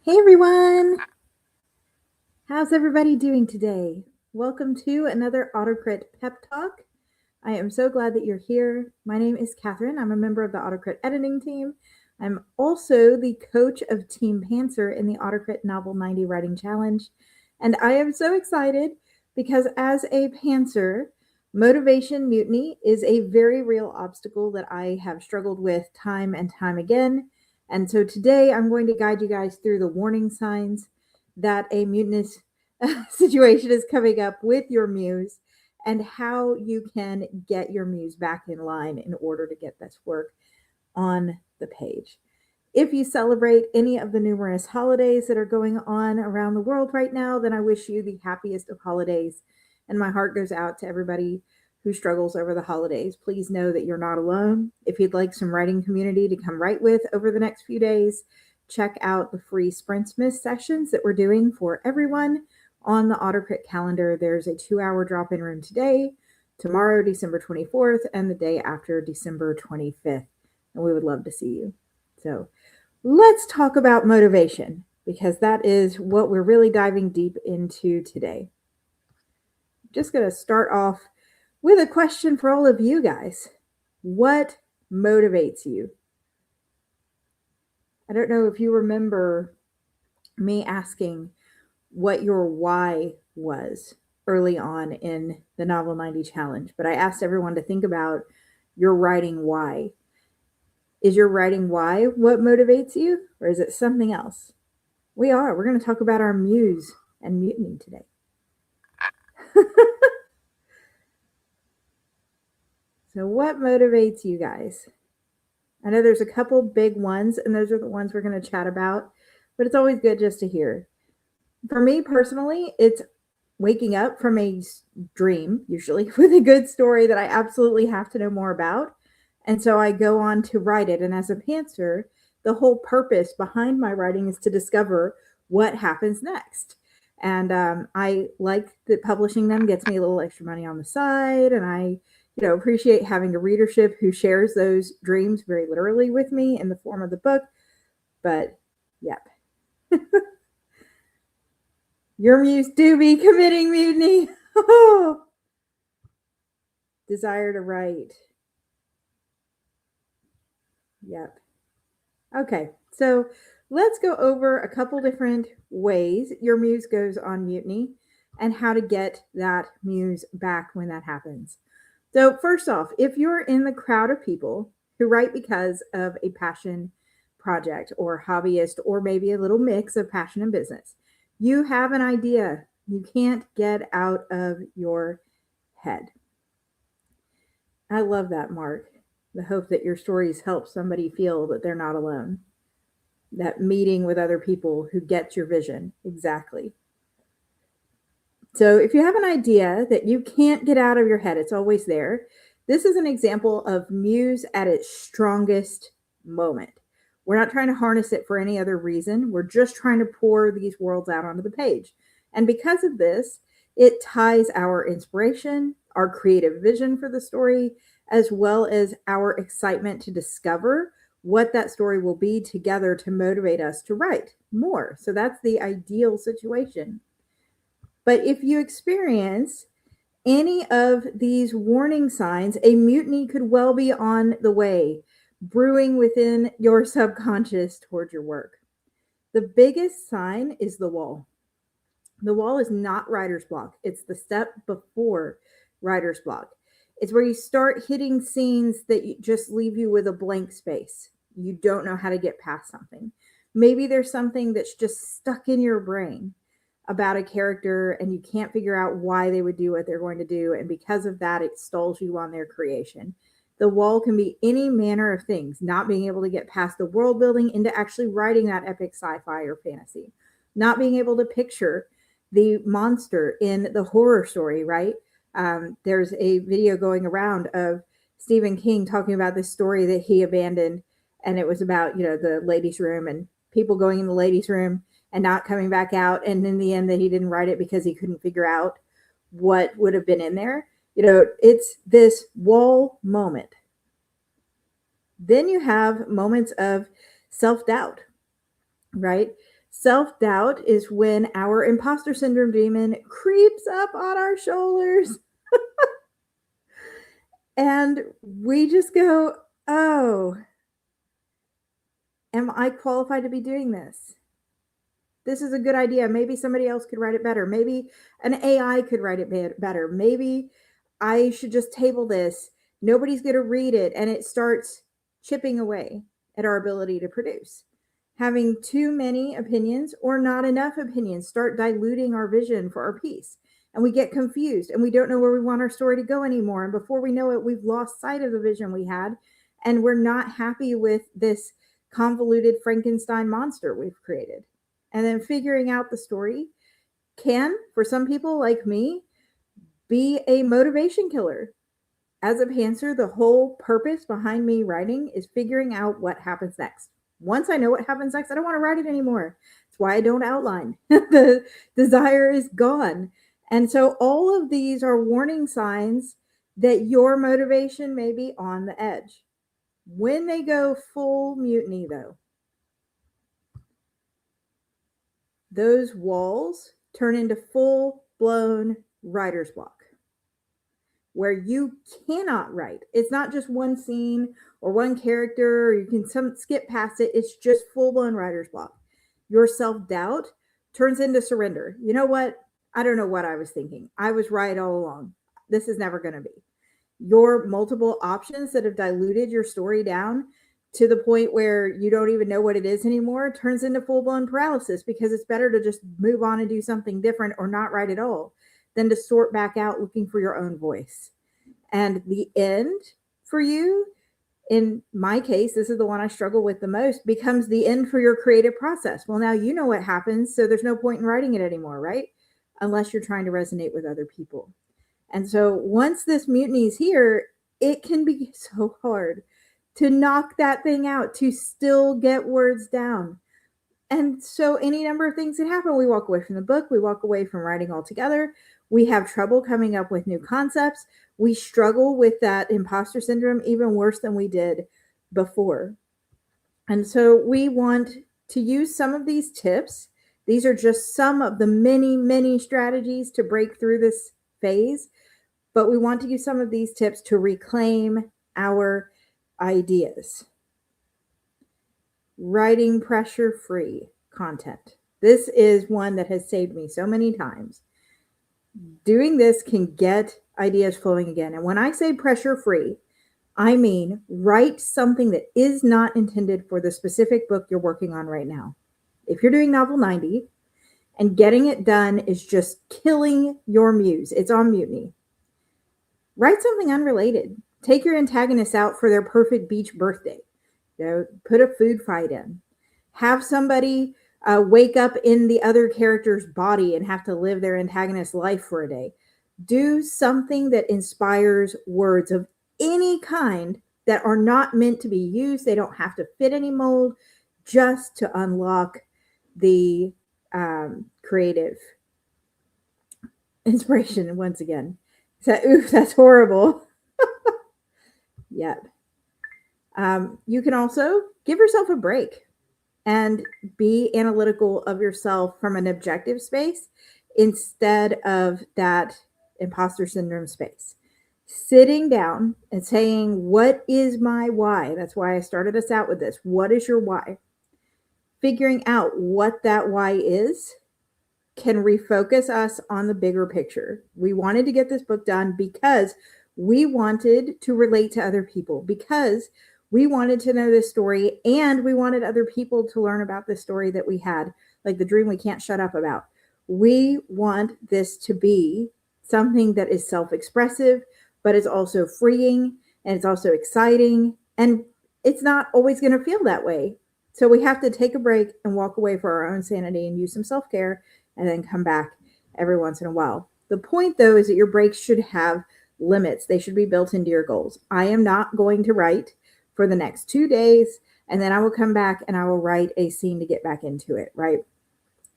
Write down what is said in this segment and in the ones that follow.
Hey everyone! How's everybody doing today? Welcome to another AutoCrit Pep Talk. I am so glad that you're here. My name is Katherine. I'm a member of the AutoCrit editing team. I'm also the coach of Team Pantser in the AutoCrit Novel 90 Writing Challenge. And I am so excited because as a Pantser, motivation mutiny is a very real obstacle that I have struggled with time and time again. And so today I'm going to guide you guys through the warning signs that a mutinous situation is coming up with your muse and how you can get your muse back in line in order to get this work on the page. If you celebrate any of the numerous holidays that are going on around the world right now, then I wish you the happiest of holidays. And my heart goes out to everybody who struggles over the holidays. Please know that you're not alone. If you'd like some writing community to come write with over the next few days, check out the free Sprintsmith sessions that we're doing for everyone on the AutoCrit calendar. There's a 2-hour drop-in room today, tomorrow, December 24th, and the day after, December 25th. And we would love to see you. So let's talk about motivation, because that is what we're really diving deep into today. I'm just going to start off with a question for all of you guys. What motivates you? I don't know if you remember me asking what your why was early on in the Novel 90 Challenge, but I asked everyone to think about your writing why. Is your writing why what motivates you, or is it something else? We're going to talk about our muse and mutiny today. So what motivates you guys? I know there's a couple big ones, and those are the ones we're going to chat about, but it's always good just to hear. For me personally, it's waking up from a dream, usually with a good story that I absolutely have to know more about. And so I go on to write it. And as a pantser, the whole purpose behind my writing is to discover what happens next. And I like that publishing them gets me a little extra money on the side. And I appreciate having a readership who shares those dreams very literally with me in the form of the book. But yep. Your muse do be committing mutiny. Desire to write. Yep. Okay, so let's go over a couple different ways your muse goes on mutiny and how to get that muse back when that happens. So first off, if you're in the crowd of people who write because of a passion project or hobbyist, or maybe a little mix of passion and business, you have an idea you can't get out of your head. I love that, Mark. The hope that your stories help somebody feel that they're not alone. That meeting with other people who get your vision. Exactly. So if you have an idea that you can't get out of your head, it's always there. This is an example of muse at its strongest moment. We're not trying to harness it for any other reason. We're just trying to pour these worlds out onto the page. And because of this, it ties our inspiration, our creative vision for the story, as well as our excitement to discover what that story will be together to motivate us to write more. So that's the ideal situation. But if you experience any of these warning signs, a mutiny could well be on the way, brewing within your subconscious towards your work. The biggest sign is the wall. The wall is not writer's block. It's the step before writer's block. It's where you start hitting scenes that just leave you with a blank space. You don't know how to get past something. Maybe there's something that's just stuck in your brain about a character and you can't figure out why they would do what they're going to do. And because of that, it stalls you on their creation. The wall can be any manner of things, not being able to get past the world building into actually writing that epic sci-fi or fantasy, not being able to picture the monster in the horror story, right? There's a video going around of Stephen King talking about this story that he abandoned, and it was about, the ladies' room and people going in the ladies' room and not coming back out. And in the end that he didn't write it because he couldn't figure out what would have been in there. It's this wall moment. Then you have moments of self-doubt, right? Self-doubt is when our imposter syndrome demon creeps up on our shoulders and we just go, oh, am I qualified to be doing this? This is a good idea. Maybe somebody else could write it better. Maybe an AI could write it better. Maybe I should just table this. Nobody's going to read it. And it starts chipping away at our ability to produce. Having too many opinions or not enough opinions start diluting our vision for our piece. And we get confused and we don't know where we want our story to go anymore. And before we know it, we've lost sight of the vision we had. And we're not happy with this convoluted Frankenstein monster we've created. And then figuring out the story can, for some people like me, be a motivation killer. As a pantser, the whole purpose behind me writing is figuring out what happens next. Once I know what happens next, I don't want to write it anymore. That's why I don't outline. The desire is gone. And so all of these are warning signs that your motivation may be on the edge. When they go full mutiny, though, those walls turn into full-blown writer's block where you cannot write. It's not just one scene or one character, or you can skip past it. It's just full-blown writer's block. Your self-doubt turns into surrender. You know what? I don't know what I was thinking. I was right all along. This is never going to be. Your multiple options that have diluted your story down to the point where you don't even know what it is anymore turns into full-blown paralysis, because it's better to just move on and do something different or not write at all than to sort back out looking for your own voice. And the end for you, in my case, this is the one I struggle with the most, becomes the end for your creative process. Well, now you know what happens, so there's no point in writing it anymore, right? Unless you're trying to resonate with other people. And so once this mutiny is here, it can be so hard to knock that thing out, to still get words down. And so any number of things can happen. We walk away from the book. We walk away from writing altogether. We have trouble coming up with new concepts. We struggle with that imposter syndrome even worse than we did before. And so we want to use some of these tips. These are just some of the many, many strategies to break through this phase. But we want to use some of these tips to reclaim our ideas. Writing pressure-free content. This is one that has saved me so many times. Doing this can get ideas flowing again. And when I say pressure-free, I mean write something that is not intended for the specific book you're working on right now. If you're doing novel 90 and getting it done is just killing your muse, it's on mutiny. Write something unrelated. Take your antagonists out for their perfect beach birthday. Put a food fight in. Have somebody wake up in the other character's body and have to live their antagonist's life for a day. Do something that inspires words of any kind that are not meant to be used. They don't have to fit any mold, just to unlock the creative inspiration once again. Oof, that's horrible. Yep. You can also give yourself a break and be analytical of yourself from an objective space instead of that imposter syndrome space. Sitting down and saying, what is my why? That's why I started us out with this. What is your why? Figuring out what that why is can refocus us on the bigger picture. We wanted to get this book done because we wanted to relate to other people, because we wanted to know this story and we wanted other people to learn about the story that we had, like the dream we can't shut up about. We want this to be something that is self-expressive, but it's also freeing and it's also exciting. And it's not always going to feel that way. So we have to take a break and walk away for our own sanity and use some self-care and then come back every once in a while. The point, though, is that your breaks should have limits. They should be built into your goals. I am not going to write for the next 2 days, and then I will come back and I will write a scene to get back into it, right?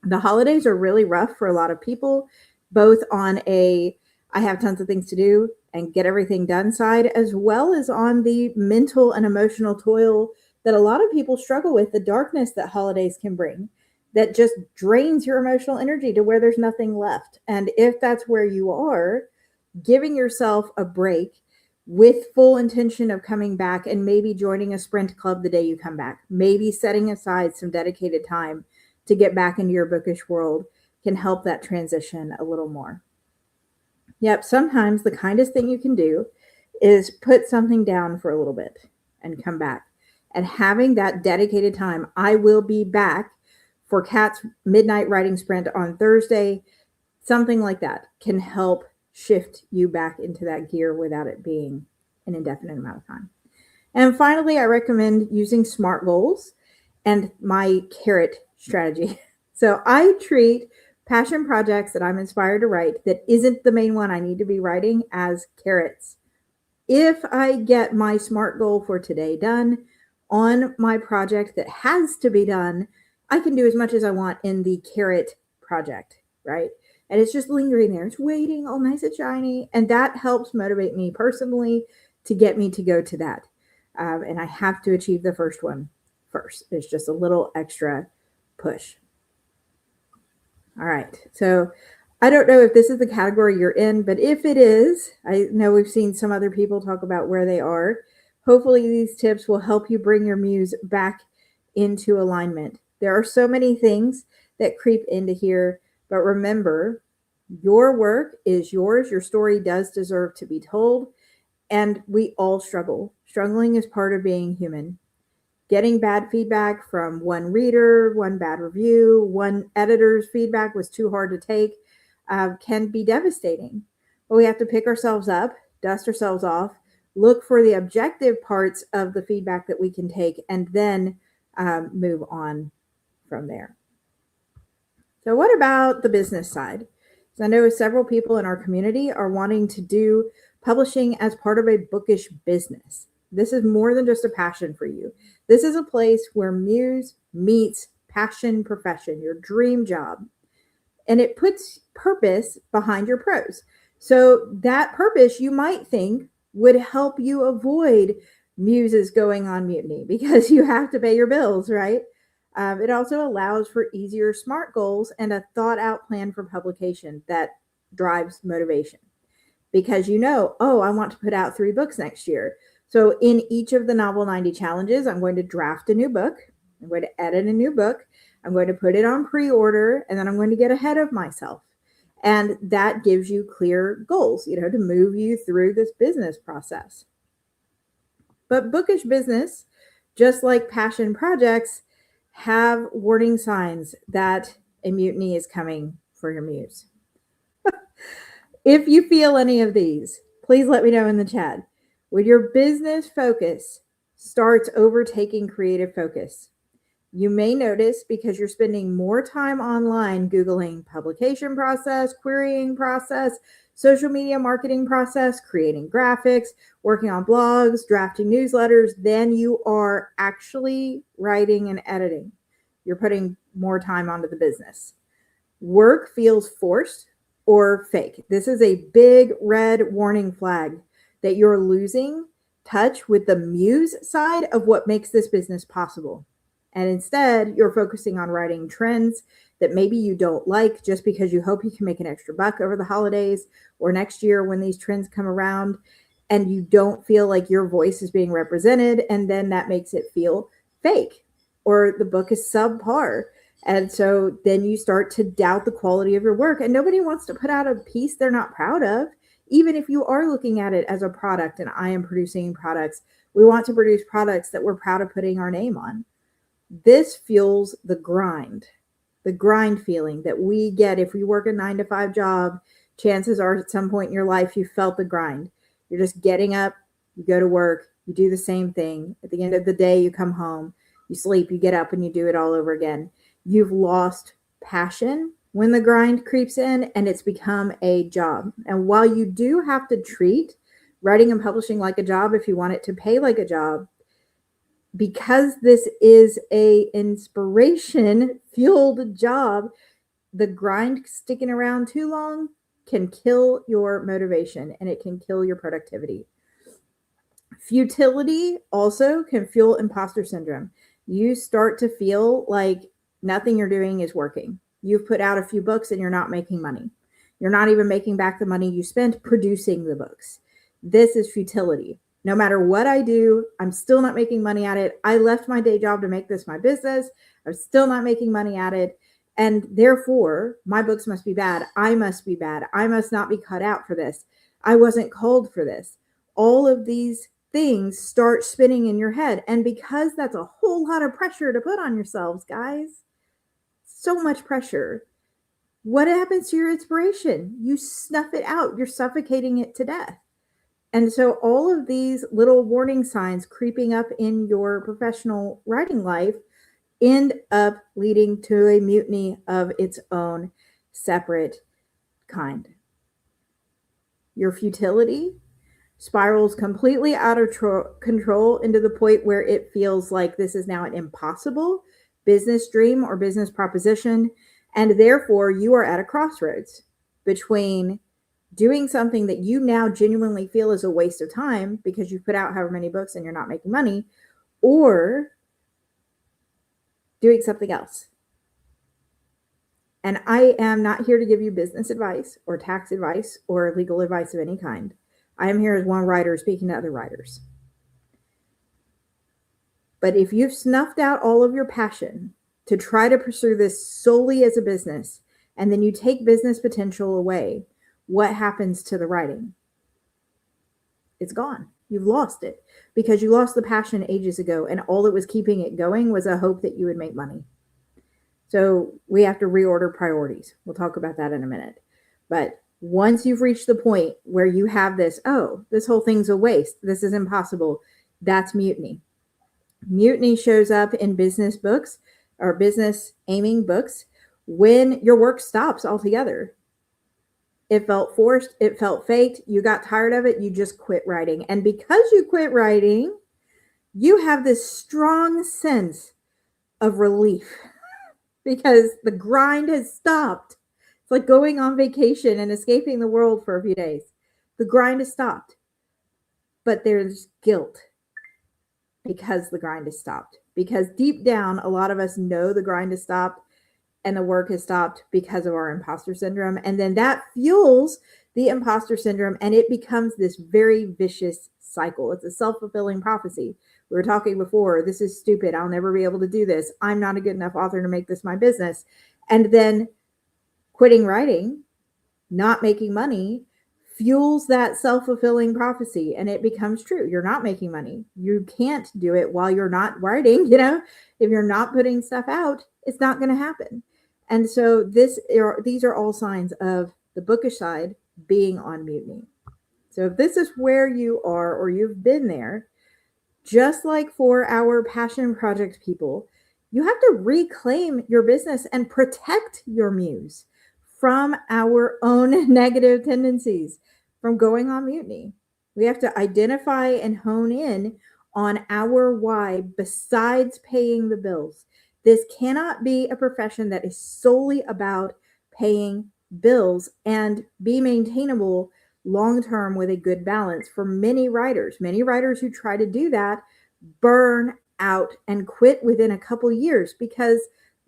The holidays are really rough for a lot of people, both on I have tons of things to do and get everything done side, as well as on the mental and emotional toil that a lot of people struggle with, the darkness that holidays can bring. that just drains your emotional energy to where there's nothing left. And if that's where you are, giving yourself a break with full intention of coming back and maybe joining a sprint club the day you come back, maybe setting aside some dedicated time to get back into your bookish world can help that transition a little more. Yep, sometimes the kindest thing you can do is put something down for a little bit and come back. And having that dedicated time, I will be back for Kat's midnight writing sprint on Thursday, something like that can help shift you back into that gear without it being an indefinite amount of time. And finally, I recommend using SMART goals and my carrot strategy. So I treat passion projects that I'm inspired to write that isn't the main one I need to be writing as carrots. If I get my SMART goal for today done on my project that has to be done, I can do as much as I want in the carrot project, right? And it's just lingering there. It's waiting all nice and shiny. And that helps motivate me personally to get me to go to that. And I have to achieve the first one first. It's just a little extra push. All right. So I don't know if this is the category you're in, but if it is, I know we've seen some other people talk about where they are. Hopefully these tips will help you bring your muse back into alignment. There are so many things that creep into here, but remember, your work is yours. Your story does deserve to be told, and we all struggle. Struggling is part of being human. Getting bad feedback from one reader, one bad review, one editor's feedback was too hard to take can be devastating. But we have to pick ourselves up, dust ourselves off, look for the objective parts of the feedback that we can take, and then move on from there. So what about the business side? So I know several people in our community are wanting to do publishing as part of a bookish business. This is more than just a passion for you. This is a place where muse meets passion profession, your dream job. And it puts purpose behind your prose. So that purpose, you might think, would help you avoid muses going on mutiny because you have to pay your bills, right? It also allows for easier SMART goals and a thought out plan for publication that drives motivation. Because I want to put out 3 books next year. So in each of the Novel 90 challenges, I'm going to draft a new book. I'm going to edit a new book. I'm going to put it on pre-order, and then I'm going to get ahead of myself. And that gives you clear goals, to move you through this business process. But bookish business, just like passion projects, have warning signs that a mutiny is coming for your muse. If you feel any of these, please let me know in the chat. When your business focus starts overtaking creative focus, you may notice because you're spending more time online Googling publication process, querying process, social media marketing process, creating graphics, working on blogs, drafting newsletters than you are actually writing and editing. You're putting more time onto the business. Work feels forced or fake. This is a big red warning flag that you're losing touch with the muse side of what makes this business possible. And instead, you're focusing on writing trends that maybe you don't like just because you hope you can make an extra buck over the holidays or next year when these trends come around, and you don't feel like your voice is being represented. And then that makes it feel fake, or the book is subpar. And so then you start to doubt the quality of your work, and nobody wants to put out a piece they're not proud of. Even if you are looking at it as a product, and I am producing products, we want to produce products that we're proud of putting our name on. This fuels the grind feeling that we get if we work a 9-to-5 job. Chances are at some point in your life, you felt the grind. You're just getting up, you go to work, you do the same thing. At the end of the day, you come home, you sleep, you get up, and you do it all over again. You've lost passion when the grind creeps in and it's become a job. And while you do have to treat writing and publishing like a job if you want it to pay like a job, because this is a inspiration fueled job, the grind sticking around too long can kill your motivation and it can kill your productivity. Futility also can fuel imposter syndrome. You start to feel like Nothing you're doing is working. You've put out a few books and you're not making money. You're not even making back the money you spent producing the books. This is futility. No matter what I do, I'm still not making money at it. I left my day job to make this my business. I'm still not making money at it. And therefore, my books must be bad. I must be bad. I must not be cut out for this. I wasn't called for this. All of these things start spinning in your head. And because that's a whole lot of pressure to put on yourselves, guys, so much pressure, what happens to your inspiration? You snuff it out. You're suffocating it to death. And so all of these little warning signs creeping up in your professional writing life end up leading to a mutiny of its own separate kind. Your futility spirals completely out of control into the point where it feels like this is now an impossible business dream or business proposition. And therefore, you are at a crossroads between doing something that you now genuinely feel is a waste of time because you've put out however many books and you're not making money, or doing something else. And I am not here to give you business advice or tax advice or legal advice of any kind. I am here as one writer speaking to other writers. But if you've snuffed out all of your passion to try to pursue this solely as a business, and then you take business potential away, what happens to the writing? It's gone. You've lost it because you lost the passion ages ago, and all that was keeping it going was a hope that you would make money. So we have to reorder priorities. We'll talk about that in a minute. But once you've reached the point where you have this, oh, this whole thing's a waste, this is impossible, that's mutiny. Mutiny shows up in business books or business aiming books when your work stops altogether. It felt forced, it felt faked, you got tired of it, you just quit writing. And because you quit writing, you have this strong sense of relief because the grind has stopped. It's like going on vacation and escaping the world for a few days. The grind has stopped, but there's guilt because the grind has stopped. Because deep down, a lot of us know the grind has stopped and the work has stopped because of our imposter syndrome. And then that fuels the imposter syndrome and it becomes this very vicious cycle. It's a self-fulfilling prophecy. We were talking before, this is stupid. I'll never be able to do this. I'm not a good enough author to make this my business. And then quitting writing, not making money, fuels that self-fulfilling prophecy and it becomes true. You're not making money. You can't do it while you're not writing. If you're not putting stuff out, it's not going to happen. And so these are all signs of the bookish side being on mutiny. So if this is where you are or you've been there, just like for our passion project people, you have to reclaim your business and protect your muse from our own negative tendencies, from going on mutiny. We have to identify and hone in on our why besides paying the bills. This cannot be a profession that is solely about paying bills and be maintainable long-term with a good balance. For many writers who try to do that burn out and quit within a couple years because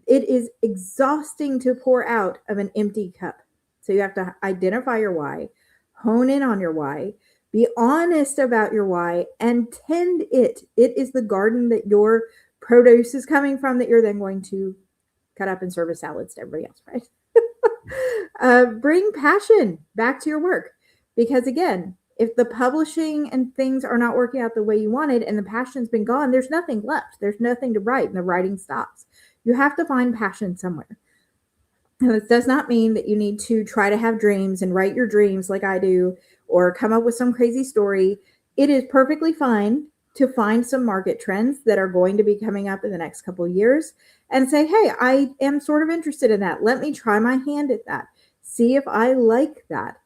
it is exhausting to pour out of an empty cup. So you have to identify your why, hone in on your why, be honest about your why, and tend it. It is the garden that your produce is coming from that you're then going to cut up and serve as salads to everybody else, right? Bring passion back to your work. Because again, if the publishing and things are not working out the way you wanted and the passion's been gone, there's nothing left. There's nothing to write and the writing stops. You have to find passion somewhere. And this does not mean that you need to try to have dreams and write your dreams like I do or come up with some crazy story. It is perfectly fine to find some market trends that are going to be coming up in the next couple of years and say, hey, I am sort of interested in that. Let me try my hand at that. See if I like that.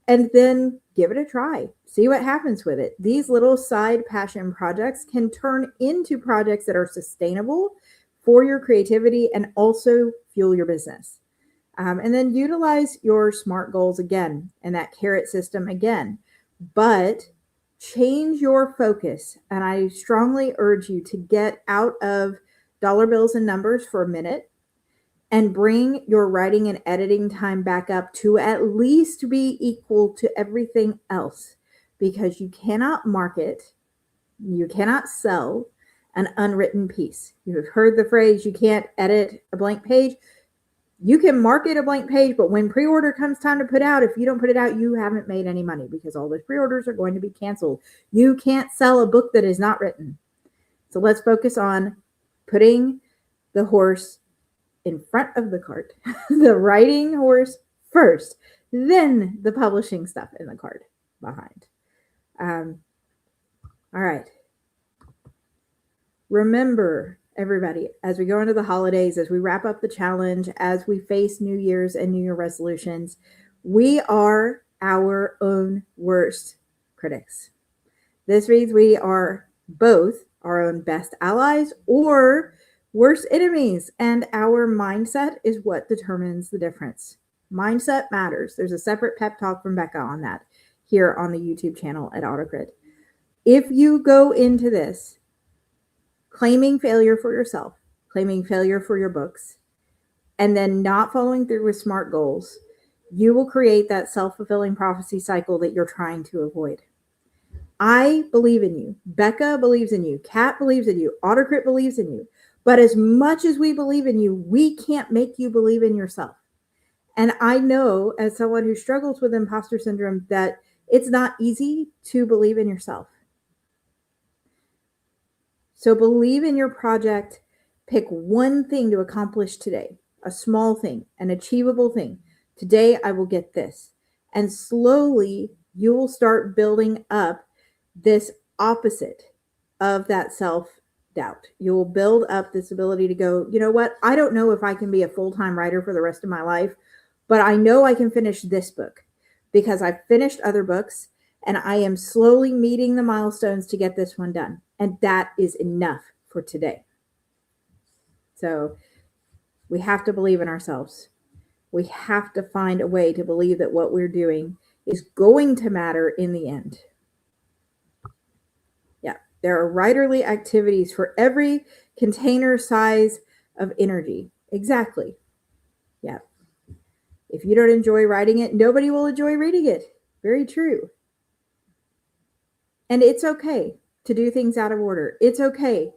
And then give it a try. See what happens with it. These little side passion projects can turn into projects that are sustainable for your creativity and also fuel your business. And then utilize your SMART goals again and that carrot system again. But change your focus. And I strongly urge you to get out of dollar bills and numbers for a minute and bring your writing and editing time back up to at least be equal to everything else, because you cannot market, you cannot sell an unwritten piece. You have heard the phrase, you can't edit a blank page. You can market a blank page, but when pre-order comes time to put out, if you don't put it out, you haven't made any money, because all those pre-orders are going to be canceled. You can't sell a book that is not written. So let's focus on putting the horse in front of the cart, the writing horse first, then the publishing stuff in the cart behind. All right. Remember, everybody, as we go into the holidays, as we wrap up the challenge, as we face New Year's and New Year resolutions, we are our own worst critics. This means we are both our own best allies or worst enemies, and our mindset is what determines the difference. Mindset matters. There's a separate pep talk from Becca on that here on the YouTube channel at AutoCrit. If you go into this claiming failure for yourself, claiming failure for your books, and then not following through with SMART goals, you will create that self-fulfilling prophecy cycle that you're trying to avoid. I believe in you. Becca believes in you. Kat believes in you. AutoCrit believes in you. But as much as we believe in you, we can't make you believe in yourself. And I know, as someone who struggles with imposter syndrome, that it's not easy to believe in yourself. So believe in your project. Pick one thing to accomplish today, a small thing, an achievable thing. Today, I will get this. And slowly, you will start building up this opposite of that self-doubt. You will build up this ability to go, you know what? I don't know if I can be a full-time writer for the rest of my life, but I know I can finish this book because I've finished other books and I am slowly meeting the milestones to get this one done. And that is enough for today. So we have to believe in ourselves. We have to find a way to believe that what we're doing is going to matter in the end. Yeah, there are writerly activities for every container size of energy. Exactly. Yeah. If you don't enjoy writing it, nobody will enjoy reading it. Very true. And it's okay to do things out of order. It's okay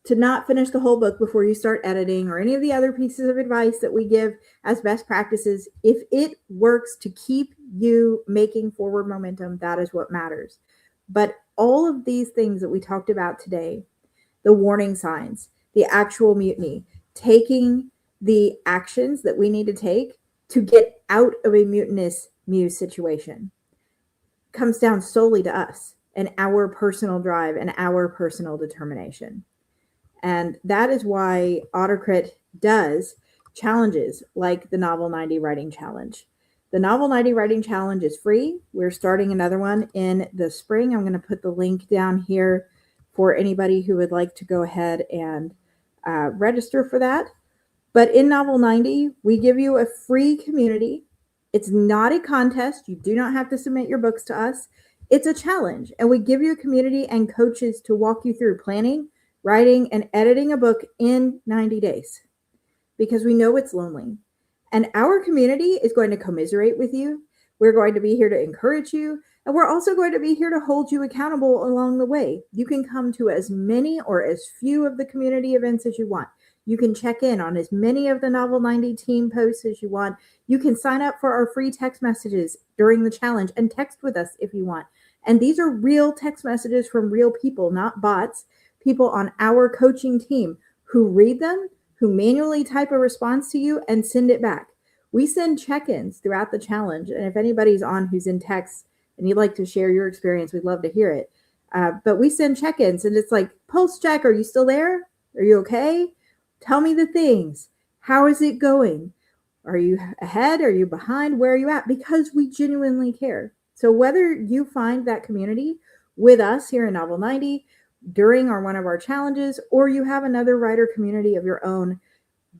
to not finish the whole book before you start editing or any of the other pieces of advice that we give as best practices. If it works to keep you making forward momentum, that is what matters. But all of these things that we talked about today, the warning signs, the actual mutiny, taking the actions that we need to take to get out of a mutinous muse situation, comes down solely to us and our personal drive and our personal determination. And that is why AutoCrit does challenges like the Novel 90 Writing Challenge. The Novel 90 Writing Challenge is free. We're starting another one in the spring. I'm going to put the link down here for anybody who would like to go ahead and register for that. But in Novel 90, we give you a free community. It's not a contest. You do not have to submit your books to us. It's a challenge. And we give you a community and coaches to walk you through planning, writing, and editing a book in 90 days, because we know it's lonely. And our community is going to commiserate with you. We're going to be here to encourage you. And we're also going to be here to hold you accountable along the way. You can come to as many or as few of the community events as you want. You can check in on as many of the Novel 90 team posts as you want. You can sign up for our free text messages during the challenge and text with us if you want. And these are real text messages from real people, not bots, people on our coaching team who read them, who manually type a response to you and send it back. We send check-ins throughout the challenge. And if anybody's on who's in text and you'd like to share your experience, we'd love to hear it. But we send check-ins and it's like, pulse check, are you still there? Are you okay? Tell me the things. How is it going? Are you ahead? Are you behind? Where are you at? Because we genuinely care. So whether you find that community with us here in Novel 90 during one of our challenges, or you have another writer community of your own,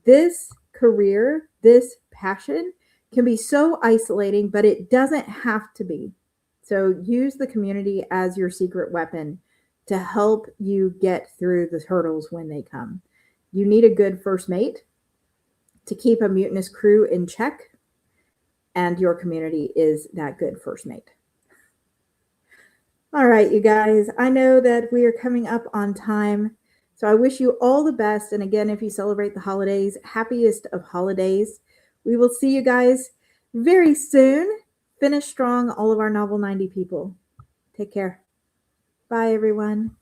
this career, this passion can be so isolating, but it doesn't have to be. So use the community as your secret weapon to help you get through the hurdles when they come. You need a good first mate to keep a mutinous crew in check, and your community is that good first mate. All right, you guys, I know that we are coming up on time, so I wish you all the best. And again, if you celebrate the holidays, happiest of holidays. We will see you guys very soon. Finish strong, all of our Novel 90 people. Take care. Bye, everyone.